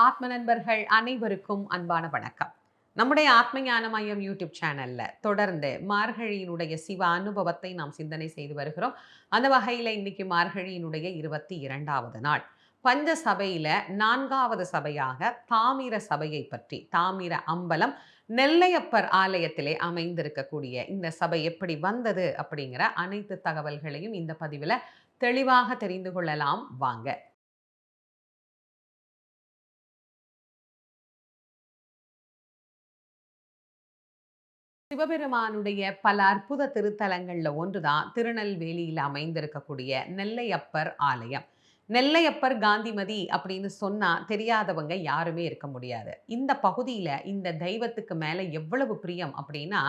ஆத்ம நண்பர்கள் அனைவருக்கும் அன்பான வணக்கம். நம்முடைய ஆத்ம ஞான மையம் யூடியூப் சேனல்ல தொடர்ந்து மார்கழியினுடைய சிவ அனுபவத்தை நாம் சிந்தனை செய்து வருகிறோம். அந்த வகையில இன்னைக்கு மார்கழியினுடைய 22வது நாள். பஞ்ச சபையில 4வது சபையாக தாமிர சபையை பற்றி, தாமிர அம்பலம் நெல்லையப்பர் ஆலயத்திலே அமைந்திருக்கக்கூடிய இந்த சபை எப்படி வந்தது அப்படிங்கிற அனைத்து தகவல்களையும் இந்த பதிவுல தெளிவாக தெரிந்து கொள்ளலாம் வாங்க. சிவபெருமானுடைய பல அற்புத திருத்தலங்கள்ல ஒன்றுதான் திருநெல்வேலியில் அமைந்திருக்கக்கூடிய நெல்லையப்பர் ஆலயம். நெல்லையப்பர் காந்திமதி அப்படின்னு சொன்னா தெரியாதவங்க யாருமே இருக்க முடியாது. இந்த பகுதியில இந்த தெய்வத்துக்கு மேல எவ்வளவு பிரியம் அப்படின்னா,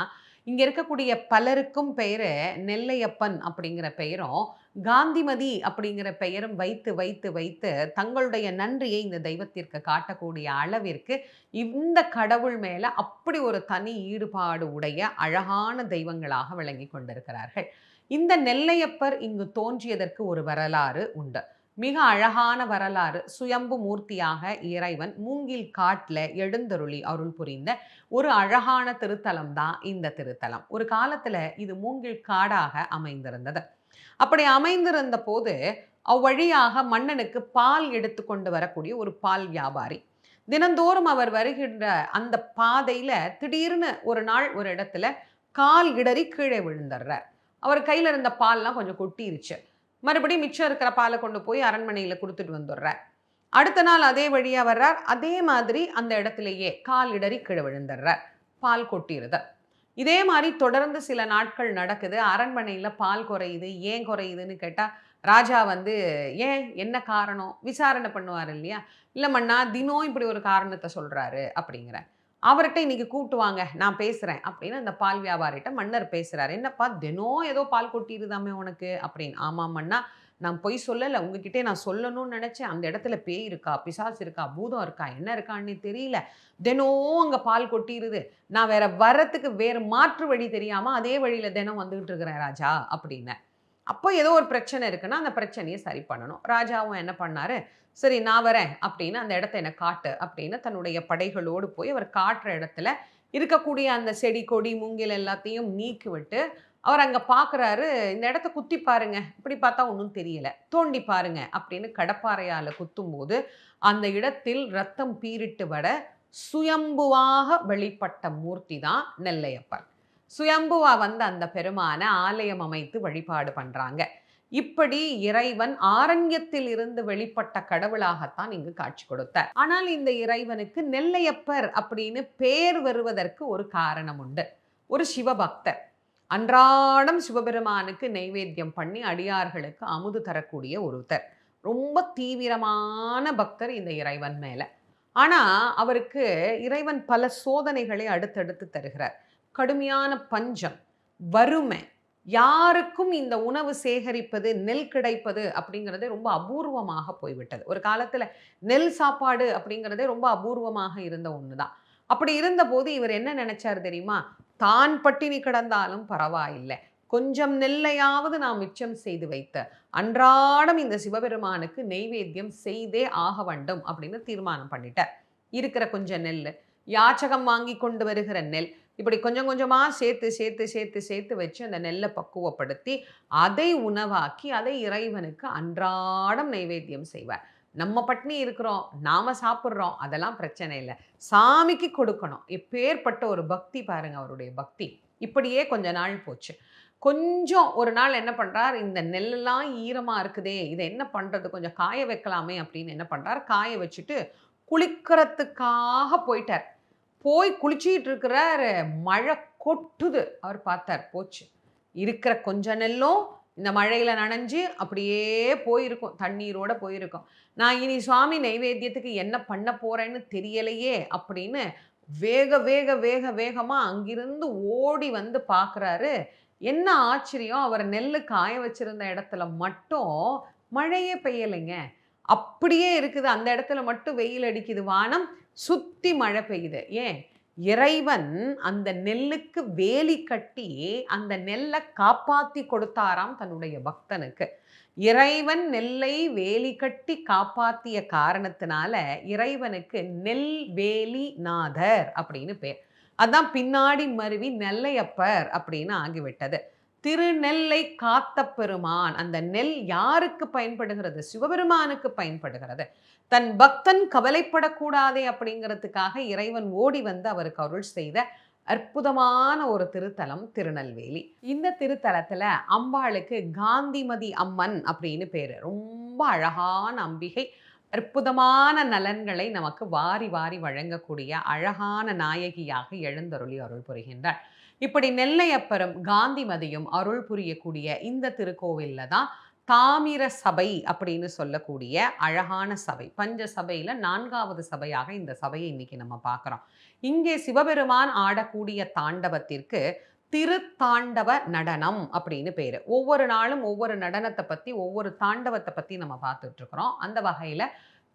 இங்க இருக்கக்கூடிய பலருக்கும் பெயரு நெல்லையப்பன் அப்படிங்கிற பெயரும், காந்திமதி அப்படிங்கிற பெயரும் வைத்து வைத்து வைத்து தங்களுடைய நன்றியை இந்த தெய்வத்திற்கு காட்டக்கூடிய அளவிற்கு இந்த கடவுள் மேல அப்படி ஒரு தனி ஈடுபாடு உடைய அழகான தெய்வங்களாக விளங்கி கொண்டிருக்கிறார்கள். இந்த நெல்லையப்பர் இங்கு தோன்றியதற்கு ஒரு வரலாறு உண்டு. மிக அழகான வரலாறு. சுயம்பு மூர்த்தியாக இறைவன் மூங்கில் காட்டுல எழுந்தருளி அருள் புரிந்த ஒரு அழகான திருத்தலம் தான் இந்த திருத்தலம். ஒரு காலத்துல இது மூங்கில் காடாக அமைந்திருந்தது. அப்படி அமைந்திருந்த போது அவ்வழியாக மன்னனுக்கு பால் எடுத்து கொண்டு வரக்கூடிய ஒரு பால் வியாபாரி, தினந்தோறும் அவர் வருகின்ற அந்த பாதையில திடீர்னு ஒரு நாள் ஒரு இடத்துல கால் இடறி கீழே விழுந்துடுறார். அவர் கையில இருந்த பால்லாம் கொஞ்சம் கொட்டிருச்சு. மறுபடியும் மிச்சம் இருக்கிற பாலை கொண்டு போய் அரண்மனையில கொடுத்துட்டு வந்துடுறார். அடுத்த நாள் அதே வழியா வர்றார். அதே மாதிரி அந்த இடத்திலேயே கால் இடறி கீழே விழுந்துடுறார். பால் கொட்டிருது. இதே மாதிரி தொடர்ந்து சில நாட்கள் நடக்குது. அரண்மனையில பால் குறையுது. ஏன் குறையுதுன்னு கேட்டா, ராஜா வந்து ஏன் என்ன காரணம் விசாரணை பண்ணுவார் இல்லையா? இல்ல மன்னா, தினம் இப்படி ஒரு காரணத்த சொல்றாரு அப்படிங்கிற. அவர்ட்ட இன்னைக்கு கூட்டு வாங்க, நான் பேசுறேன் அப்படின்னு அந்த பால் வியாபாரிட்ட மன்னர் பேசுறாரு. என்னப்பா தினம் ஏதோ பால் கொட்டிருதாமே உனக்கு அப்படின்னு. ஆமாம் மன்னா, நான் பொய் சொல்லல. உங்ககிட்டயே நான் சொல்லணும்னு நினைச்சேன். அந்த இடத்துல பேய் இருக்கா, பிசாசு இருக்கா, பூதம் இருக்கா, என்ன இருக்கான்னு தெரியல. தினம் அங்க பால் கொட்டிருது. நான் வேற வரத்துக்கு வேறு மாற்று வழி தெரியாம அதே வழியில தினம் வந்துகிட்டு இருக்கிறேன் ராஜா அப்படின்னு. அப்போ ஏதோ ஒரு பிரச்சனை இருக்குன்னா அந்த பிரச்சனையை சரி பண்ணணும். ராஜாவும் என்ன பண்ணாரு, சரி நான் வரேன் அப்படின்னு அந்த இடத்த எனக்கு காட்டு அப்படின்னு தன்னுடைய படைகளோடு போய் அவர் காட்டுற இடத்துல இருக்கக்கூடிய அந்த செடி கொடி மூங்கில் எல்லாத்தையும் நீக்கி விட்டு அவர் அங்க பார்க்குறாரு. இந்த இடத்த குத்தி பாருங்க, இப்படி பார்த்தா ஒன்றும் தெரியல, தோண்டி பாருங்க அப்படின்னு கடப்பாறையால குத்தும்போது அந்த இடத்தில் ரத்தம் பீரிட்டு வர சுயம்புவாக வெளிப்பட்ட மூர்த்தி தான் நெல்லையப்பர். சுயம்புவா வந்த அந்த பெருமான ஆலயம் அமைத்து வழிபாடு பண்றாங்க. இப்படி இறைவன் ஆரண்யத்தில் இருந்து வெளிப்பட்ட கடவுளாகத்தான் இங்கு காட்சி கொடுத்தார். ஆனால் இந்த இறைவனுக்கு நெல்லையப்பர் அப்படின்னு பேர் வருவதற்கு ஒரு காரணம் உண்டு. ஒரு சிவபக்தர் அன்றாடம் சிவபெருமானுக்கு நைவேத்தியம் பண்ணி அடியார்களுக்கு அமுது தரக்கூடிய ஒருத்தர். ரொம்ப தீவிரமான பக்தர் இந்த இறைவன் மேல. ஆனா அவருக்கு இறைவன் பல சோதனைகளை அடுத்தடுத்து தருகிறார். கடுமையான பஞ்சம், வறுமை, யாருக்கும் இந்த உணவு சேகரிப்பது, நெல் கிடைப்பது அப்படிங்கிறதே ரொம்ப அபூர்வமாக போய்விட்டது. ஒரு காலத்துல நெல் சாப்பாடு அப்படிங்கிறதே ரொம்ப அபூர்வமாக இருந்த ஒண்ணுதான். அப்படி இருந்தபோது இவர் என்ன நினைச்சாரு தெரியுமா? தான் பட்டினி கிடந்தாலும் பரவாயில்லை, கொஞ்சம் நெல்லையாவது நான் மிச்சம் செய்து வைத்த அன்றாடம் இந்த சிவபெருமானுக்கு நெய்வேத்தியம் செய்தே ஆக வேண்டும் அப்படின்னு தீர்மானம் பண்ணிட்டார். இருக்கிற கொஞ்சம் நெல், யாச்சகம் வாங்கி கொண்டு வருகிற நெல், இப்படி கொஞ்சம் கொஞ்சமா சேர்த்து சேர்த்து சேர்த்து சேர்த்து வச்சு அந்த நெல்லை பக்குவப்படுத்தி அதை உணவாக்கி அதை இறைவனுக்கு அன்றாடம் நைவேத்தியம் செய்வார். நம்ம பட்னி இருக்கிறோம், நாம சாப்பிட்றோம், அதெல்லாம் பிரச்சனை இல்லை, சாமிக்கு கொடுக்கணும். எப்பேற்பட்ட ஒரு பக்தி பாருங்க அவருடைய பக்தி. இப்படியே கொஞ்ச நாள் போச்சு. கொஞ்சம் ஒரு நாள் என்ன பண்றார், இந்த நெல்லெல்லாம் ஈரமா இருக்குதே, இதை என்ன பண்றது, கொஞ்சம் காய வைக்கலாமே அப்படின்னு என்ன பண்றார், காய வச்சுட்டு குளிக்கிறதுக்காக போயிட்டார். போய் குளிச்சிட்டு இருக்கிறார். மழை கொட்டுது. அவர் பார்த்தார், போச்சு, இருக்கிற கொஞ்ச நெல்லும் இந்த மழையில நனைஞ்சு அப்படியே போயிருக்கும், தண்ணீரோட போயிருக்கும். நான் இனி சுவாமி நைவேத்தியத்துக்கு என்ன பண்ண போறேன்னு தெரியலையே அப்படின்னு வேக வேக வேக வேகமா அங்கிருந்து ஓடி வந்து பார்க்குறாரு. என்ன ஆச்சரியம், அவர் நெல்லு காய வச்சிருந்த இடத்துல மட்டும் மழையே பெய்யலைங்க. அப்படியே இருக்குது. அந்த இடத்துல மட்டும் வெயில் அடிக்குது, வானம் சுத்தி மழை பெய்யுது. ஏன்? இறைவன் அந்த நெல்லுக்கு வேலி கட்டி அந்த நெல்லை காப்பாத்தி கொடுத்தாராம் தன்னுடைய பக்தனுக்கு. இறைவன் நெல்லை வேலி கட்டி காப்பாத்திய காரணத்தினால இறைவனுக்கு நெல்வேலி நாதர் அப்படின்னு பேர். அதான் பின்னாடி மருவி நெல்லையப்பர் அப்படின்னு ஆகிவிட்டது. திருநெல்லை காத்த பெருமான். அந்த நெல் யாருக்கு பயன்படுகிறது? சிவபெருமானுக்கு பயன்படுகிறது. தன் பக்தன் கவலைப்படக்கூடாதே அப்படிங்கிறதுக்காக இறைவன் ஓடி வந்து அவருக்கு அருள் செய்த அற்புதமான ஒரு திருத்தலம் திருநெல்வேலி. இந்த திருத்தலத்துல அம்பாளுக்கு காந்திமதி அம்மன் அப்படின்னு பேரு. ரொம்ப அழகான அம்பிகை. அற்புதமான நலன்களை நமக்கு வாரி வாரி வழங்கக்கூடிய அழகான நாயகியாக எழுந்தருளி அருள் புரிகின்றார். இப்படி நெல்லையப்பரும் காந்திமதியும் அருள் புரியக்கூடிய இந்த திருக்கோவில்ல தான் தாமிர சபை அப்படின்னு சொல்லக்கூடிய அழகான சபை. பஞ்ச சபையில 4வது சபையாக இந்த சபையை இன்னைக்கு நம்ம பார்க்கிறோம். இங்கே சிவபெருமான் ஆடக்கூடிய தாண்டவத்திற்கு திருத்தாண்டவ நடனம் அப்படின்னு பேரு. ஒவ்வொரு நாளும் ஒவ்வொரு நடனத்தை பத்தி, ஒவ்வொரு தாண்டவத்தை பத்தி நம்ம பார்த்துட்டு இருக்கிறோம். அந்த வகையில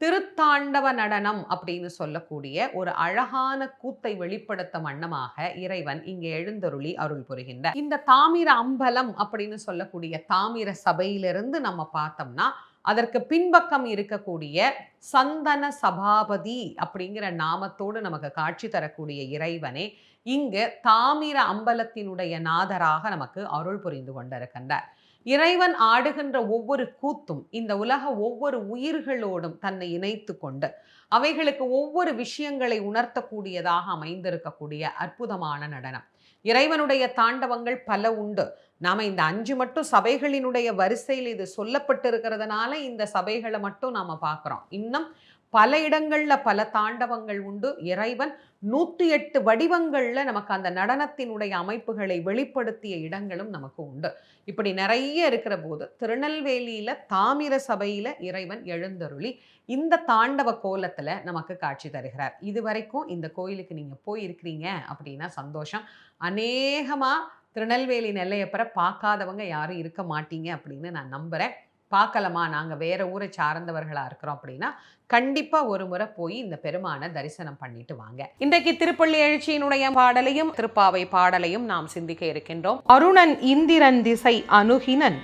திருத்தாண்டவ நடனம் அப்படின்னு சொல்லக்கூடிய ஒரு அழகான கூத்தை வெளிப்படுத்தும் வண்ணமாக இறைவன் இங்கே எழுந்தருளி அருள் புரிகின்றார். இந்த தாமிர அம்பலம் அப்படின்னு சொல்லக்கூடிய தாமிர சபையிலிருந்து நம்ம பார்த்தோம்னா அதற்கு பின்பக்கம் இருக்கக்கூடிய சந்தன சபாபதி அப்படிங்கிற நாமத்தோடு நமக்கு காட்சி தரக்கூடிய இறைவனே இங்கு தாமிர அம்பலத்தினுடைய நாதராக நமக்கு அருள் புரிந்து கொண்டிருக்கின்றார். இறைவன் ஆடுகின்ற ஒவ்வொரு கூத்தும் இந்த உலக ஒவ்வொரு உயிர்களோடும் தன்னை இணைத்து கொண்டு அவைகளுக்கு ஒவ்வொரு விஷயங்களை உணர்த்தக்கூடியதாக அமைந்திருக்கக்கூடிய அற்புதமான நடனம். இறைவனுடைய தாண்டவங்கள் பல உண்டு. நாம இந்த 5 மட்டும் சபைகளினுடைய வரிசையில் இது சொல்லப்பட்டிருக்கிறதுனால இந்த சபைகளை மட்டும் நாம பார்க்கிறோம். இன்னும் பல இடங்கள்ல பல தாண்டவங்கள் உண்டு. இறைவன் 108 வடிவங்கள்ல நமக்கு அந்த நடனத்தினுடைய அமைப்புகளை வெளிப்படுத்திய இடங்களும் நமக்கு உண்டு. இப்படி நிறைய இருக்கிற போது திருநெல்வேலியில தாமிர சபையில இறைவன் எழுந்தருளி இந்த தாண்டவ கோலத்துல நமக்கு காட்சி தருகிறார். இதுவரைக்கும் இந்த கோயிலுக்கு நீங்க போயிருக்கிறீங்க அப்படின்னா சந்தோஷம். அநேகமா திருநெல்வேலி நெல்லையப்பரை பார்க்காதவங்க யாரும் இருக்க மாட்டீங்க அப்படின்னு நான் நம்புறேன். பார்க்கலாமா, நாங்கள் வேற ஊரை சார்ந்தவர்களாக இருக்கிறோம் அப்படின்னா கண்டிப்பாக ஒரு முறை போய் இந்த பெருமானை தரிசனம் பண்ணிட்டு வாங்க. இன்றைக்கு திருப்பள்ளி எழுச்சியினுடைய பாடலையும் திருப்பாவை பாடலையும் நாம் சிந்திக்க இருக்கின்றோம். அருணன் இந்திரன் திசை அணுகினன்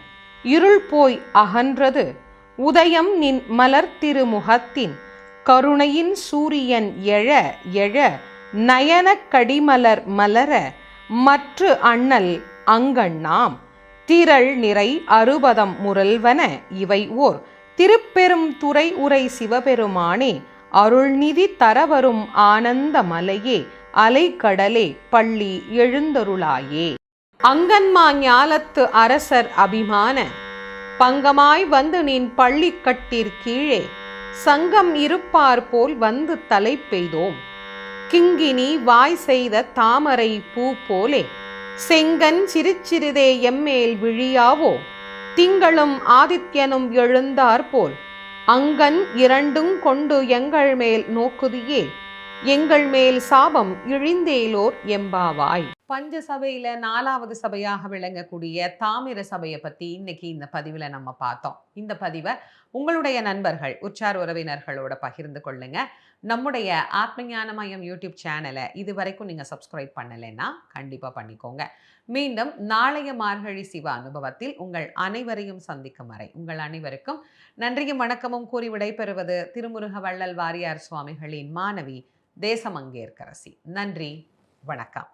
இருள் போய் அகன்றது உதயம் நின் மலர் திருமுகத்தின் கருணையின் சூரியன் எழ எழ நயன கடிமலர் மலர மற்று அண்ணல் அங்கண்ணாம் திரள் நிறை அறுபதம் முரல்வன இவை ஓர் திருப்பெரும் துறை உரை சிவபெருமானே அருள்நிதி தரவரும் ஆனந்த மலையே அலைக்கடலே பள்ளி எழுந்தருளாயே. அங்கன்மா ஞாலத்து அரசர் அபிமான பங்கமாய் வந்து நின் பள்ளி கட்டிற் கீழே சங்கம் இருப்பார் போல் வந்து தலை பெய்தோம் கிங்கினி வாய் செய்த தாமரை பூ போலே செங்கன் சிறுச்சிறிதே எம்மேல் விழியாவோ திங்களும் ஆதித்யனும் எழுந்தார் போல் அங்கன் இரண்டும் கொண்டு எங்கள் மேல் நோக்குதியே எங்கள் மேல் சாபம் இழிந்தேலோர் எம்பாவாய். பஞ்ச சபையில 4வது சபையாக விளங்கக்கூடிய தாமிர சபையை பத்தி இன்னைக்கு இந்த பதிவுல நம்ம பார்த்தோம். இந்த பதிவை உங்களுடைய நண்பர்கள் உற்றார் உறவினர்களோட பகிர்ந்து கொள்ளுங்க. நம்முடைய ஆத்மஞான மையம் யூடியூப் சேனலை இது வரைக்கும் நீங்க சப்ஸ்கிரைப் பண்ணலைன்னா கண்டிப்பா பண்ணிக்கோங்க. மீண்டும் நாளைய மார்கழி சிவ அனுபவத்தில் உங்கள் அனைவரையும் சந்திக்கும் வரை உங்கள் அனைவருக்கும் நன்றியும் வணக்கமும் கூறி விடைபெறுவது திருமுருக வள்ளல் வாரியார் சுவாமிகளின் மாணவி தேசமங்கேற்கரசி. நன்றி, வணக்கம்.